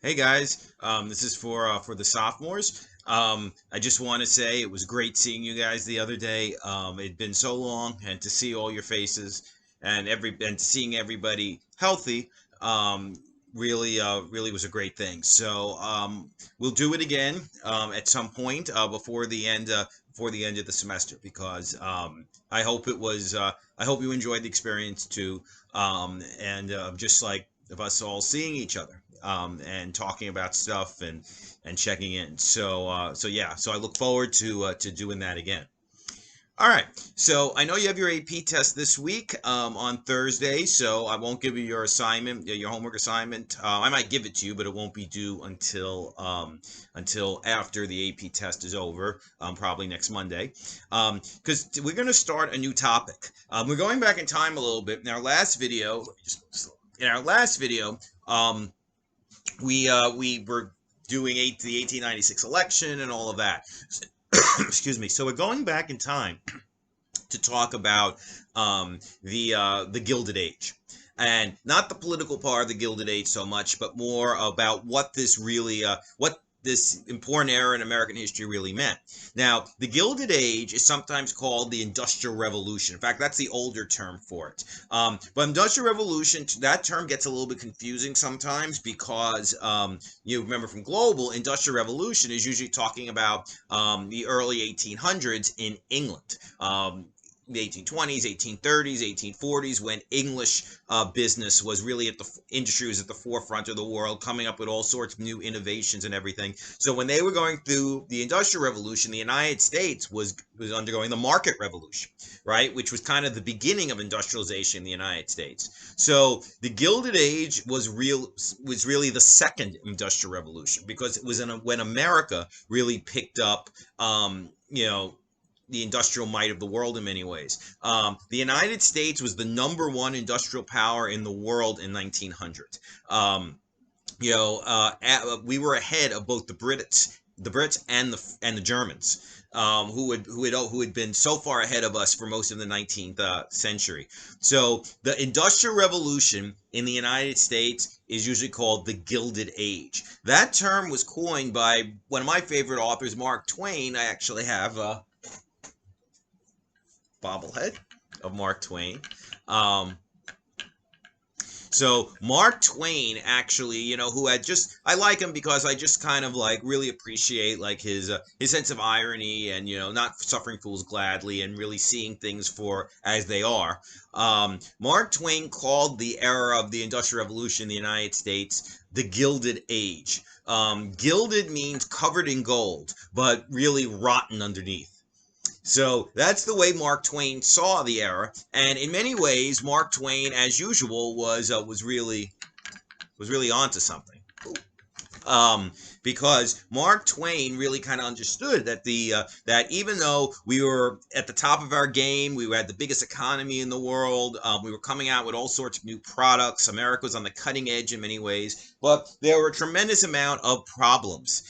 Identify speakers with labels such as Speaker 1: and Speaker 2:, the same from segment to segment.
Speaker 1: Hey guys, this is for the sophomores. I just want to say it was great seeing you guys the other day. It'd been so long, and to see all your faces and seeing everybody healthy, um, really was a great thing. So we'll do it again at some point before the end of the semester because I hope you enjoyed the experience too, and just like of us all seeing each other and talking about stuff and checking in. So yeah, so I look forward to doing that again. All right, so I know you have your AP test this week on Thursday, so I won't give you your assignment, your homework assignment. I might give it to you, but it won't be due until after the AP test is over, probably next Monday, because we're going to start a new topic. We're going back in time a little bit. In our last video, um, we were doing the 1896 election and all of that. Excuse me. So we're going back in time to talk about the Gilded Age, and not the political part of the Gilded Age so much, but more about what this important era in American history really meant. Now, the Gilded Age is sometimes called the Industrial Revolution. In fact, that's the older term for it. But Industrial Revolution, that term gets a little bit confusing sometimes because you remember from global, Industrial Revolution is usually talking about the early 1800s in England. The 1820s, 1830s, 1840s, when English business was really industry was at the forefront of the world, coming up with all sorts of new innovations and everything. So when they were going through the Industrial Revolution, the United States was undergoing the Market Revolution, right, which was kind of the beginning of industrialization in the United States. So the Gilded Age was really the second Industrial Revolution because it was when America really picked up, the industrial might of the world in many ways. The United States was the #1 industrial power in the world in 1900. We were ahead of both the Brits and the Germans, who had been so far ahead of us for most of the 19th century. So the Industrial Revolution in the United States is usually called the Gilded Age. That term was coined by one of my favorite authors, Mark Twain. I actually have bobblehead of Mark Twain. Um, so Mark Twain actually, who I like him because I just kind of like really appreciate like his sense of irony and not suffering fools gladly and really seeing things for as they are. Mark Twain called the era of the Industrial Revolution in the United States the Gilded Age. Gilded means covered in gold, but really rotten underneath. So that's the way Mark Twain saw the era, and in many ways, Mark Twain, as usual, was really onto something. Because Mark Twain really kind of understood that even though we were at the top of our game, we had the biggest economy in the world, we were coming out with all sorts of new products. America was on the cutting edge in many ways, but there were a tremendous amount of problems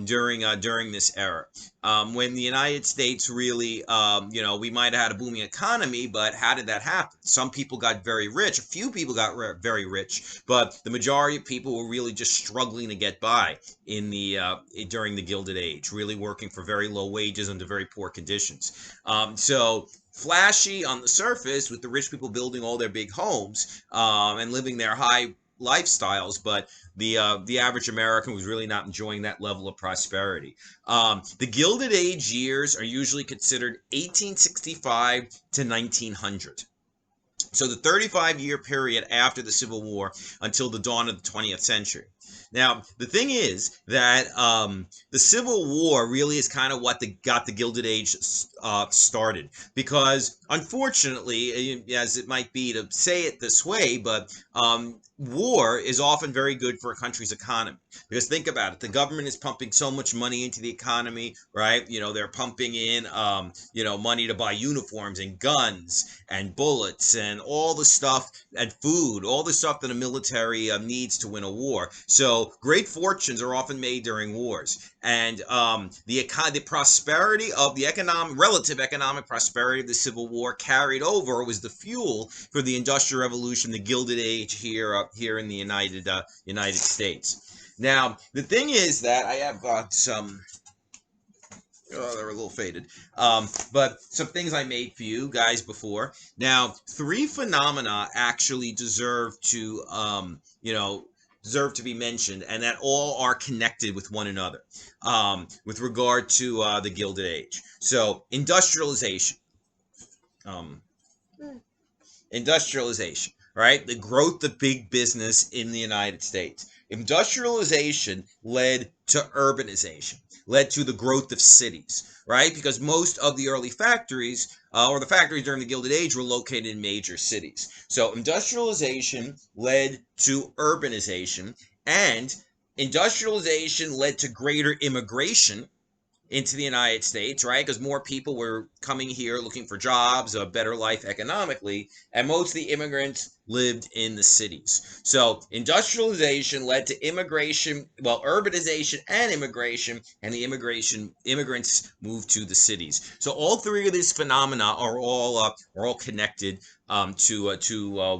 Speaker 1: during this era. When the United States really, we might have had a booming economy, but how did that happen? Some people got very rich, a few people got very rich, but the majority of people were really just struggling to get by during the Gilded Age, really working for very low wages under very poor conditions. So flashy on the surface with the rich people building all their big homes and living their high lifestyles, but the average American was really not enjoying that level of prosperity. The Gilded Age years are usually considered 1865 to 1900. So the 35-year period after the Civil War until the dawn of the 20th century. Now, the thing is that the Civil War really is kind of what got the Gilded Age started. Because, unfortunately, as it might be to say it this way, but war is often very good for a country's economy. Because think about it, the government is pumping so much money into the economy, right? They're pumping in, money to buy uniforms and guns and bullets and all the stuff and food, all the stuff that a military needs to win a war. So great fortunes are often made during wars. And the prosperity of the relative economic prosperity of the Civil War carried over was the fuel for the Industrial Revolution, the Gilded Age here in the United States. Now, the thing is that I have some. Oh, they're a little faded. But some things I made for you guys before. Now, three phenomena actually deserve to be mentioned, and that all are connected with one another with regard to the Gilded Age. So, industrialization. Um, industrialization, right? The growth of big business in the United States. Industrialization led to urbanization, led to the growth of cities, right? Because most of the early factories, or the factories during the Gilded Age, were located in major cities. So industrialization led to urbanization, and industrialization led to greater immigration into the United States, right? Because more people were coming here looking for jobs, a better life economically, and most of the immigrants lived in the cities. So industrialization led to immigration, well, urbanization and immigration, and the immigrants moved to the cities. So all three of these phenomena are all connected to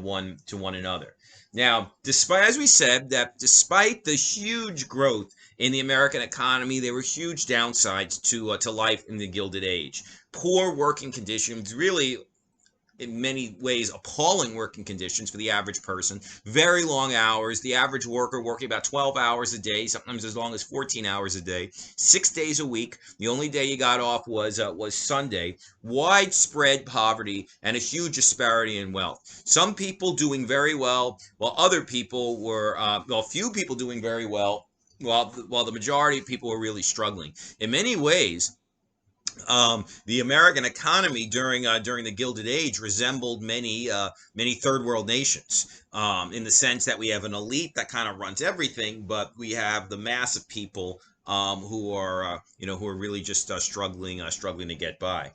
Speaker 1: one another. Now, despite, as we said, that despite the huge growth in the American economy, there were huge downsides to life in the Gilded Age. Poor working conditions, really, in many ways, appalling working conditions for the average person. Very long hours. The average worker working about 12 hours a day, sometimes as long as 14 hours a day, 6 days a week. The only day you got off was Sunday. Widespread poverty and a huge disparity in wealth. Some people doing very well, while other people were, few people doing very well, while the majority of people were really struggling. In many ways, the American economy during the Gilded Age resembled many third world nations, in the sense that we have an elite that kind of runs everything, but we have the mass of people who are really just struggling to get by.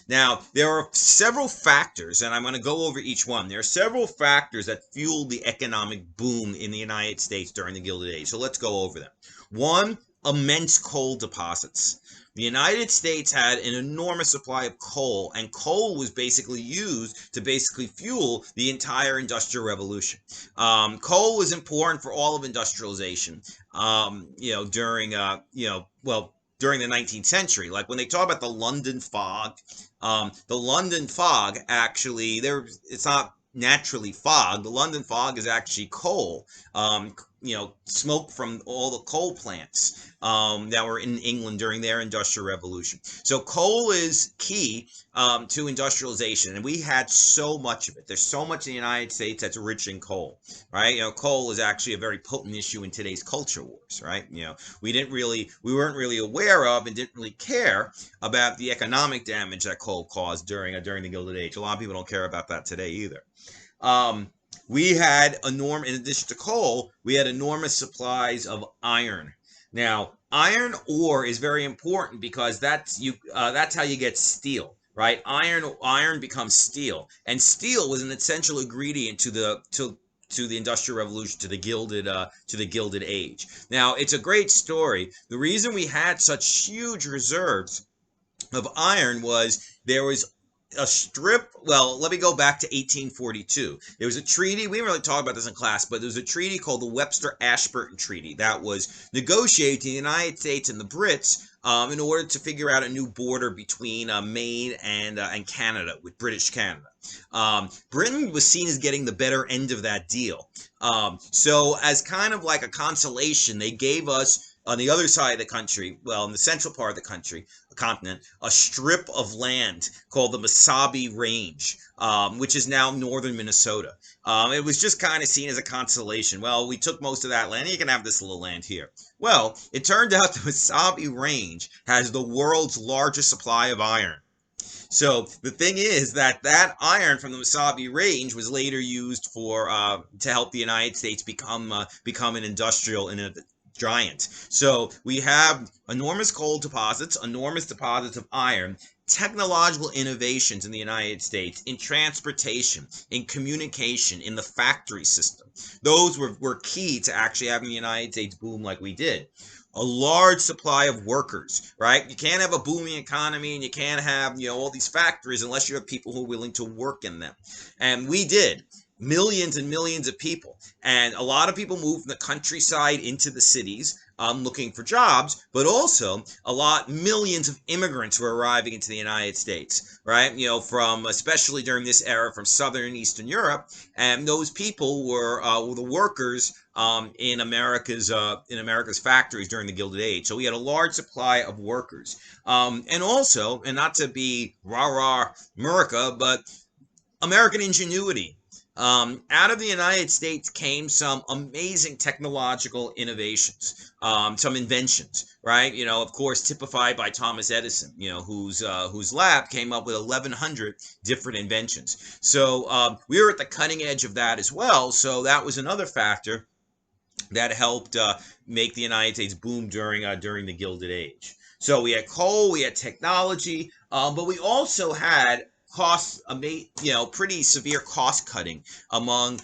Speaker 1: Now, there are several factors, and I'm going to go over each one. There are several factors that fueled the economic boom in the United States during the Gilded Age. So let's go over them. One, immense coal deposits. The United States had an enormous supply of coal, and coal was basically used to fuel the entire Industrial Revolution. Coal was important for all of industrialization, during the 19th century. Like when they talk about the London fog, actually, it's not naturally fog. The London fog is actually coal. Smoke from all the coal plants that were in England during their Industrial Revolution. So coal is key to industrialization, and we had so much of it. There's so much in the United States that's rich in coal, right? Coal is actually a very potent issue in today's culture wars, right? We weren't really aware of and didn't really care about the economic damage that coal caused during the Gilded Age. A lot of people don't care about that today either. We had in addition to coal, we had enormous supplies of iron. Now, iron ore is very important because that's how you get steel, right? Iron becomes steel, and steel was an essential ingredient to the Industrial Revolution, to the Gilded Age. Now, it's a great story. The reason we had such huge reserves of iron was there was a strip. Well, let me go back to 1842. There was a treaty. We didn't really talk about this in class, but there was a treaty called the Webster-Ashburton Treaty that was negotiated between the United States and the Brits in order to figure out a new border between Maine and Canada, with British Canada. Britain was seen as getting the better end of that deal. So as kind of like a consolation, they gave us, on the other side of the country, well, in the central part of the continent, a strip of land called the Mesabi Range, which is now northern Minnesota. It was just kind of seen as a consolation. Well, we took most of that land. You can have this little land here. Well, it turned out the Mesabi Range has the world's largest supply of iron. So the thing is that iron from the Mesabi Range was later used to help the United States become an industrial and a giant. So we have enormous coal deposits, enormous deposits of iron, technological innovations in the United States, in transportation, in communication, in the factory system. Those were key to actually having the United States boom like we did. A large supply of workers, right? You can't have a booming economy and you can't have, all these factories unless you have people who are willing to work in them. And we did. millions and millions of people. And a lot of people moved from the countryside into the cities looking for jobs, but also millions of immigrants were arriving into the United States, right? You know, from especially during this era from Southern and Eastern Europe, and those people were the workers in America's factories during the Gilded Age. So we had a large supply of workers, and also, and not to be rah rah America, but American ingenuity. Out of the United States came some amazing technological innovations, some inventions, right? You know, of course, typified by Thomas Edison, you know, whose lab came up with 1,100 different inventions. So we were at the cutting edge of that as well. So that was another factor that helped make the United States boom during the Gilded Age. So we had coal, we had technology, but we also had pretty severe cost cutting among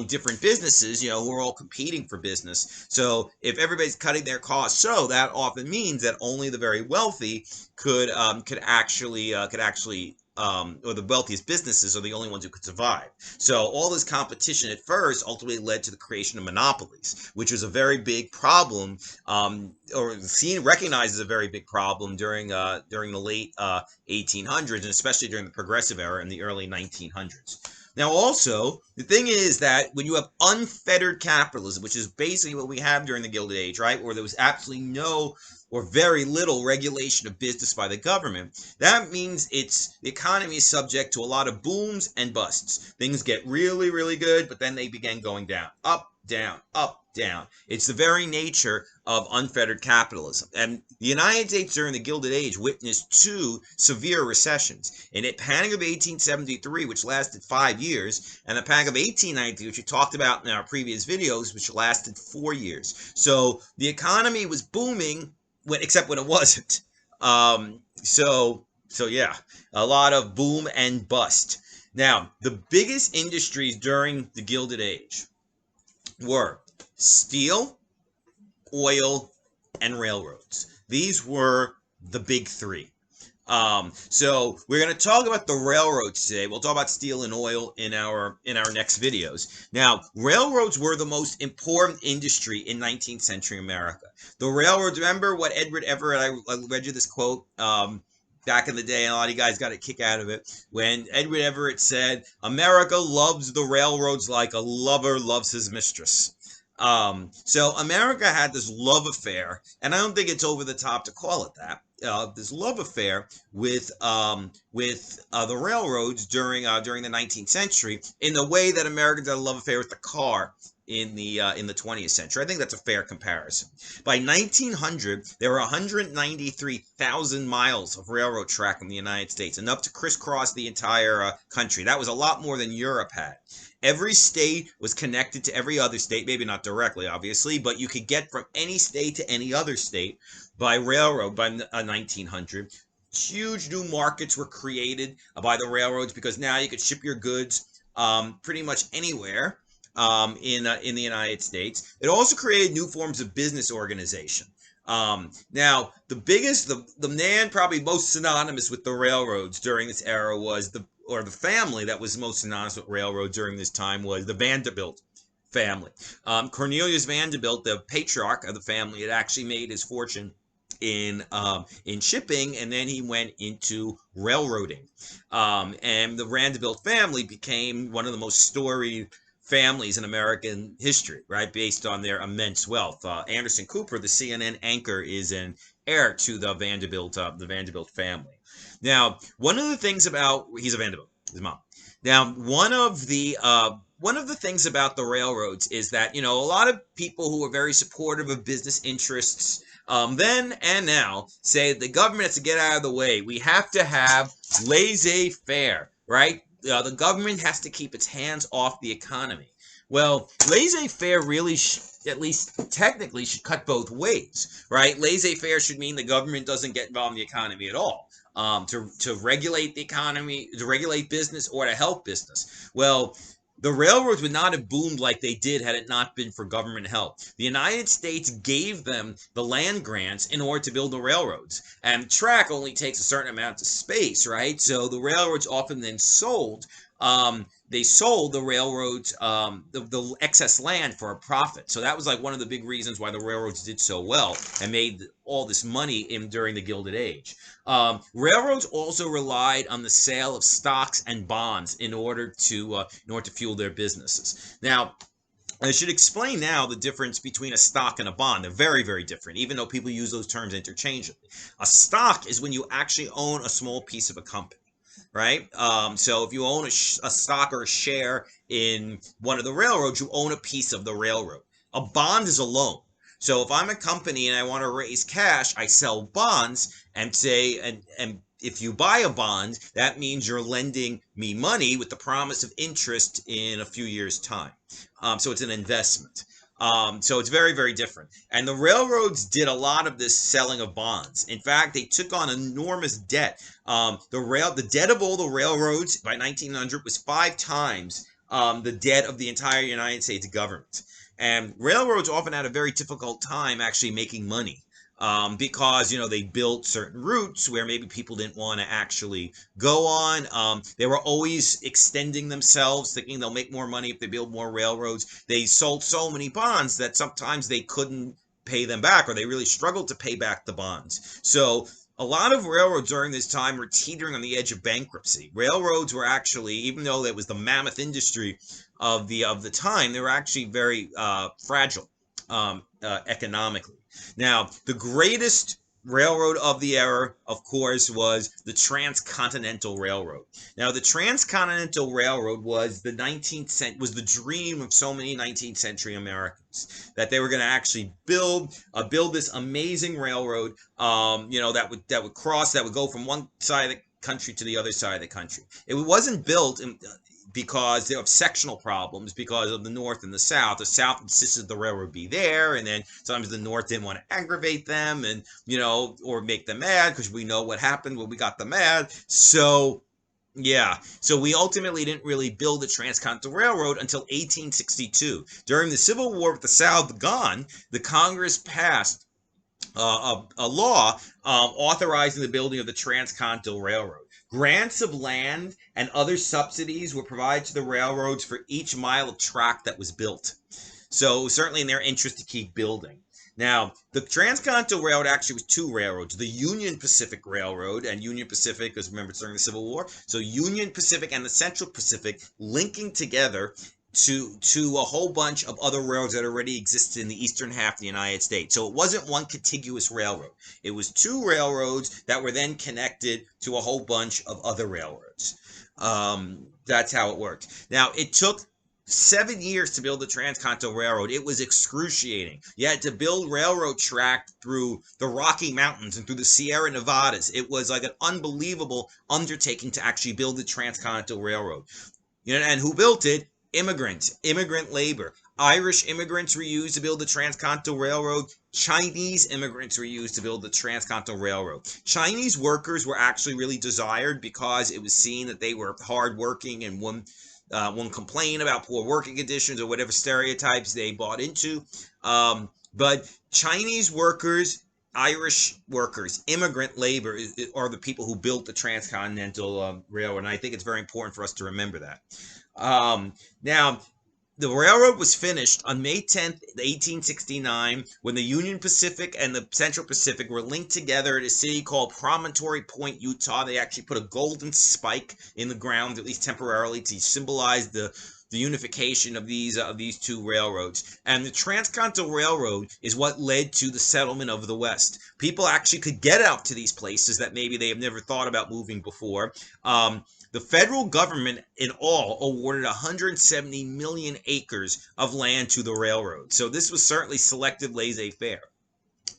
Speaker 1: different businesses, you know, who are all competing for business. So if everybody's cutting their costs, so that often means that only the very wealthy could actually or the wealthiest businesses are the only ones who could survive. So all this competition at first ultimately led to the creation of monopolies, which was a very big problem, or recognized as a very big problem during the late 1800s, and especially during the Progressive Era in the early 1900s. Now, also, the thing is that when you have unfettered capitalism, which is basically what we have during the Gilded Age, right, where there was absolutely no or very little regulation of business by the government, that means the economy is subject to a lot of booms and busts. Things get really, really good, but then they begin going down, up, down, up, down. It's the very nature of unfettered capitalism. And the United States during the Gilded Age witnessed two severe recessions. In the Panic of 1873, which lasted 5 years, and the Panic of 1893, which we talked about in our previous videos, which lasted 4 years. So the economy was booming, except when it wasn't. So yeah, a lot of boom and bust. Now, the biggest industries during the Gilded Age were steel, oil, and railroads. These were the big three. So we're going to talk about the railroads today. We'll talk about steel and oil in our next videos. Now, railroads were the most important industry in 19th century America. The railroads, remember what Edward Everett, I read you this quote back in the day, and a lot of you guys got a kick out of it, when Edward Everett said, "America loves the railroads like a lover loves his mistress." So America had this love affair, and I don't think it's over the top to call it that. This love affair with the railroads during the 19th century, in the way that Americans had a love affair with the car in the 20th century. I think that's a fair comparison. By 1900, there were 193,000 miles of railroad track in the United States, enough to crisscross the entire country. That was a lot more than Europe had. Every state was connected to every other state, maybe not directly, obviously, but you could get from any state to any other state by railroad by 1900. Huge new markets were created by the railroads, because now you could ship your goods pretty much anywhere in the United States. It also created new forms of business organization. Now, the man probably most synonymous with the railroads during this era was the family that was most synonymous with railroad during this time was the Vanderbilt family. Cornelius Vanderbilt, the patriarch of the family, had actually made his fortune in shipping, and then he went into railroading. And the Vanderbilt family became one of the most storied families in American history, right, based on their immense wealth. Anderson Cooper, the CNN anchor, is an heir to the Vanderbilt family. Now, one of the things about he's a Vanderbilt, his mom. Now, one of the things about the railroads is that, you know, a lot of people who are very supportive of business interests then and now say the government has to get out of the way. We have to have laissez-faire, right? The government has to keep its hands off the economy. Well, laissez-faire really, at least technically, should cut both ways, right? Laissez-faire should mean the government doesn't get involved in the economy at all. To regulate the economy, to regulate business, or to help business. Well, the railroads would not have boomed like they did had it not been for government help. The United States gave them the land grants in order to build the railroads. And track only takes a certain amount of space, right? So the railroads often then sold they sold the railroads, the excess land for a profit. So that was like one of the big reasons why the railroads did so well and made all this money during the Gilded Age. Railroads also relied on the sale of stocks and bonds in order to fuel their businesses. Now, I should explain now the difference between a stock and a bond. They're very, very different, even though people use those terms interchangeably. A stock is when you actually own a small piece of a company, right? So if you own a stock or a share in one of the railroads, you own a piece of the railroad. A bond is a loan. So if I'm a company and I want to raise cash, I sell bonds and say, and if you buy a bond, that means you're lending me money with the promise of interest in a few years' time. So it's an investment. So it's very, very different. And the railroads did a lot of this selling of bonds. In fact, they took on enormous debt. The debt of all the railroads by 1900 was 5 times the debt of the entire United States government. And railroads often had a very difficult time actually making money. Because, they built certain routes where maybe people didn't want to actually go on. They were always extending themselves, thinking they'll make more money if they build more railroads. They sold so many bonds that sometimes they couldn't pay them back, or they really struggled to pay back the bonds. So a lot of railroads during this time were teetering on the edge of bankruptcy. Railroads were actually, even though it was the mammoth industry of the time, they were actually very fragile economically. Now, the greatest railroad of the era, of course, was the Transcontinental Railroad. Now, the Transcontinental Railroad was the dream of so many 19th century Americans, that they were going to actually build this amazing railroad, that would go from one side of the country to the other side of the country. It wasn't built because of sectional problems because of the North and the South. The South insisted the railroad be there, and then sometimes the North didn't want to aggravate them and, or make them mad, because we know what happened when we got them mad. So, yeah. So we ultimately didn't really build the Transcontinental Railroad until 1862. During the Civil War with the South gone, the Congress passed a law authorizing the building of the Transcontinental Railroad. Grants of land and other subsidies were provided to the railroads for each mile of track that was built. So it was certainly in their interest to keep building. Now, the Transcontinental Railroad actually was 2 railroads, the Union Pacific Railroad, and Union Pacific, because remember, it's during the Civil War. So Union Pacific and the Central Pacific linking together to a whole bunch of other railroads that already existed in the eastern half of the United States. So it wasn't one contiguous railroad. It was 2 railroads that were then connected to a whole bunch of other railroads. That's how it worked. Now, it took 7 years to build the Transcontinental Railroad. It was excruciating. You had to build railroad track through the Rocky Mountains and through the Sierra Nevadas. It was like an unbelievable undertaking to actually build the Transcontinental Railroad. And who built it? Immigrants, immigrant labor. Irish immigrants were used to build the Transcontinental Railroad. Chinese immigrants were used to build the Transcontinental Railroad. Chinese workers were actually really desired because it was seen that they were hardworking and wouldn't complain about poor working conditions or whatever stereotypes they bought into. But Chinese workers, Irish workers, immigrant labor are the people who built the Transcontinental Railroad, and I think it's very important for us to remember that. Now, the railroad was finished on May 10th, 1869, when the Union Pacific and the Central Pacific were linked together at a city called Promontory Point, Utah. They actually put a golden spike in the ground, at least temporarily, to symbolize the unification of these 2 railroads. And the Transcontinental Railroad is what led to the settlement of the West. People actually could get out to these places that maybe they have never thought about moving before. The federal government in all awarded 170 million acres of land to the railroad. So this was certainly selective laissez-faire.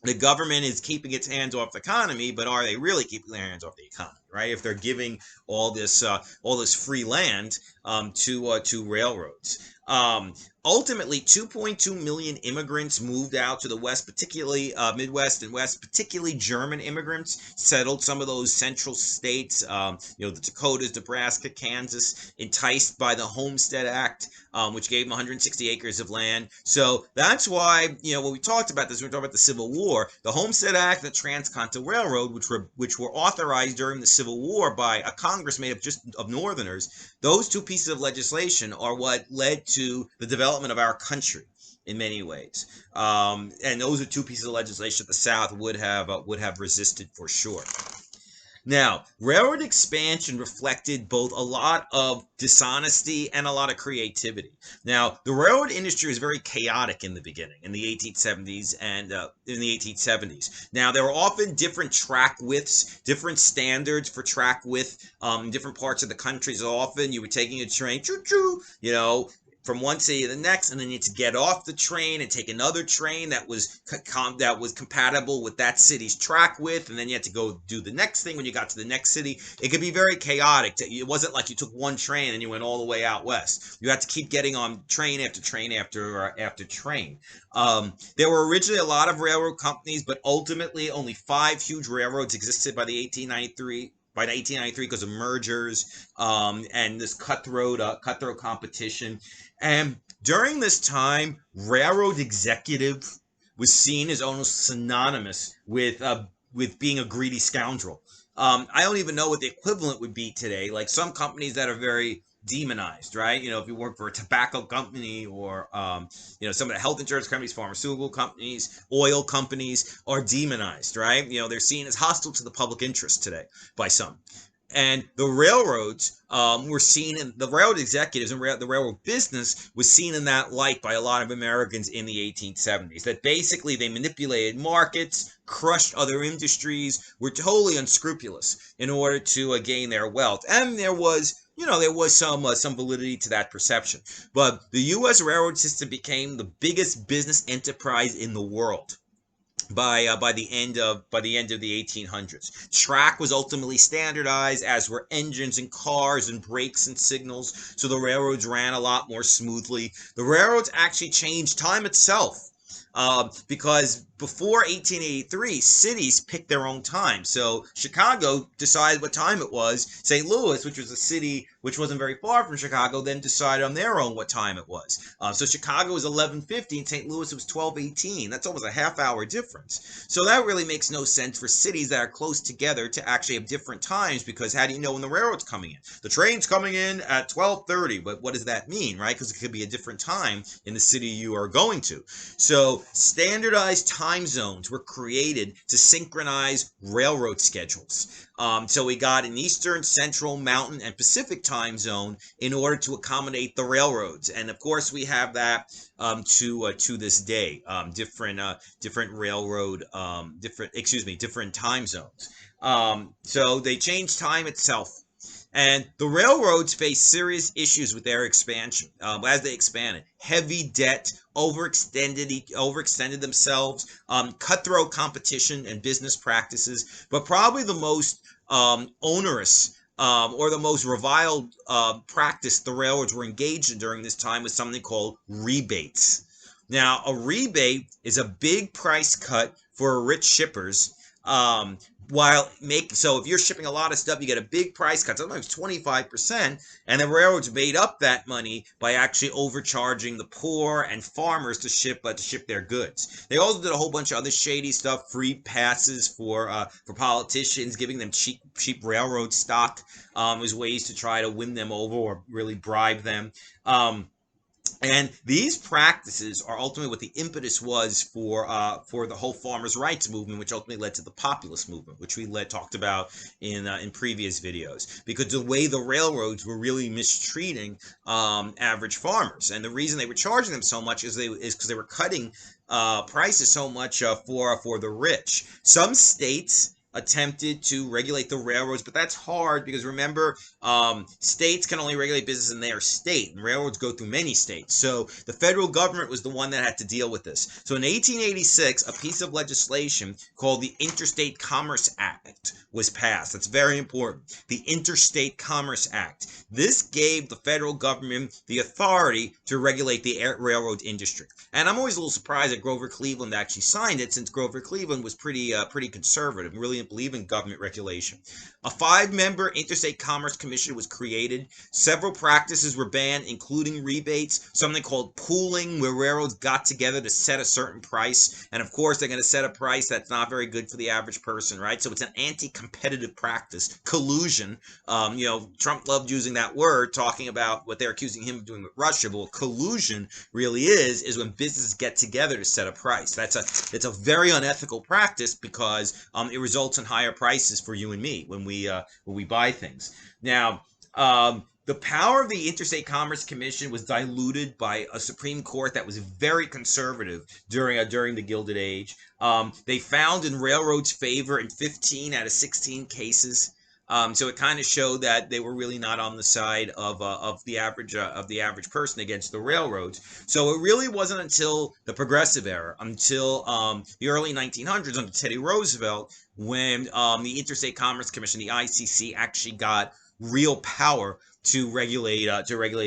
Speaker 1: The government is keeping its hands off the economy, but are they really keeping their hands off the economy, right? If they're giving all this free land to railroads. Ultimately, 2.2 million immigrants moved out to the West, particularly Midwest and West, particularly German immigrants settled some of those central states, the Dakotas, Nebraska, Kansas, enticed by the Homestead Act, which gave them 160 acres of land. So that's why, when we talked about this, when we talked about the Civil War, the Homestead Act and the Transcontinental Railroad, which were authorized during the Civil Civil War by a Congress made up just of Northerners, those two pieces of legislation are what led to the development of our country in many ways. And those are two pieces of legislation that the South would have resisted for sure. Now, railroad expansion reflected both a lot of dishonesty and a lot of creativity. Now, the railroad industry was very chaotic in the beginning, in the 1870s and in the 1870s. Now, there were often different track widths, different standards for track width in different parts of the country. So often you were taking a train, choo-choo, from one city to the next, and then you had to get off the train and take another train that was compatible with that city's track width, and then you had to go do the next thing when you got to the next city. It could be very chaotic. It wasn't like you took one train and you went all the way out west. You had to keep getting on train after train after train. There were originally a lot of railroad companies, but ultimately only 5 huge railroads existed by 1893 because of mergers and this cutthroat competition. And during this time, railroad executive was seen as almost synonymous with being a greedy scoundrel. I don't even know what the equivalent would be today. Like some companies that are very demonized, right? If you work for a tobacco company or, some of the health insurance companies, pharmaceutical companies, oil companies are demonized, right? They're seen as hostile to the public interest today by some. And the railroads were seen in the railroad executives and the railroad business was seen in that light by a lot of Americans in the 1870s, that basically they manipulated markets, crushed other industries, were totally unscrupulous in order to gain their wealth. And there was some validity to that perception. But the U.S. railroad system became the biggest business enterprise in the world by the end of the 1800s. Track was ultimately standardized, as were engines and cars and brakes and signals, so the railroads ran a lot more smoothly. The railroads actually changed time itself. Because before 1883, cities picked their own time. So Chicago decided what time it was. St. Louis, which was a city which wasn't very far from Chicago, then decided on their own what time it was. So Chicago was 11:50 and St. Louis was 12:18. That's almost a half-hour difference. So that really makes no sense for cities that are close together to actually have different times, because how do you know when the railroad's coming in? The train's coming in at 12:30, but what does that mean, right? Because it could be a different time in the city you are going to. So standardized time zones were created to synchronize railroad schedules. So we got an Eastern, Central, Mountain, and Pacific time zone in order to accommodate the railroads. And of course, we have that to this day. Different time zones. So they changed time itself. And the railroads faced serious issues with their expansion as they expanded. Heavy debt, overextended themselves, cutthroat competition and business practices. But probably the most onerous or the most reviled practice the railroads were engaged in during this time was something called rebates. Now, a rebate is a big price cut for rich shippers. So if you're shipping a lot of stuff, you get a big price cut, sometimes 25%, and the railroads made up that money by actually overcharging the poor and farmers to ship their goods. They also did a whole bunch of other shady stuff, free passes for politicians, giving them cheap railroad stock as ways to try to win them over or really bribe them. And these practices are ultimately what the impetus was for the whole farmers' rights movement, which ultimately led to the populist movement, which we talked about in previous videos. Because the way the railroads were really mistreating average farmers, and the reason they were charging them so much is because they were cutting prices so much for the rich. Some states attempted to regulate the railroads, but that's hard because remember, states can only regulate business in their state, and railroads go through many states. So the federal government was the one that had to deal with this. So in 1886, a piece of legislation called the Interstate Commerce Act was passed. That's very important. The Interstate Commerce Act. This gave the federal government the authority to regulate the railroad industry. And I'm always a little surprised that Grover Cleveland actually signed it, since Grover Cleveland was pretty conservative, really didn't believe in government regulation. A 5-member Interstate Commerce Commission was created. Several practices were banned, including rebates, something called pooling, where railroads got together to set a certain price. And of course, they're going to set a price that's not very good for the average person, right? So it's an anti-competitive practice. Collusion. Trump loved using that word, talking about what they're accusing him of doing with Russia. But what collusion really is when businesses get together to set a price. It's a very unethical practice because it results in higher prices for you and me when we buy things. Now, the power of the Interstate Commerce Commission was diluted by a Supreme Court that was very conservative during the Gilded Age. They found in railroads' favor in 15 out of 16 cases. So it kind of showed that they were really not on the side of the average person against the railroads. So it really wasn't until the Progressive Era, until the early 1900s under Teddy Roosevelt, when the Interstate Commerce Commission, the ICC, actually got real power to regulate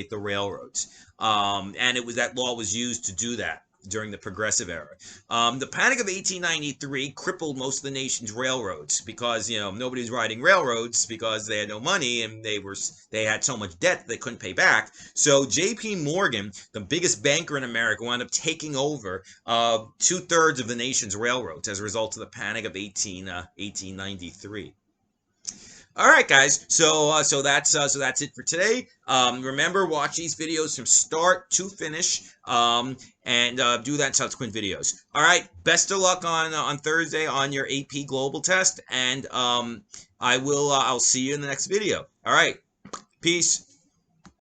Speaker 1: the railroads. And it was that law was used to do that during the Progressive Era. The Panic of 1893 crippled most of the nation's railroads because nobody was riding railroads because they had no money and they had so much debt they couldn't pay back. So J.P. Morgan, the biggest banker in America, wound up taking over 2/3 of the nation's railroads as a result of the Panic of 1893. All right, guys. So that's it for today. Remember, watch these videos from start to finish, and do that in subsequent videos. All right. Best of luck on Thursday on your AP Global test, and I'll see you in the next video. All right. Peace.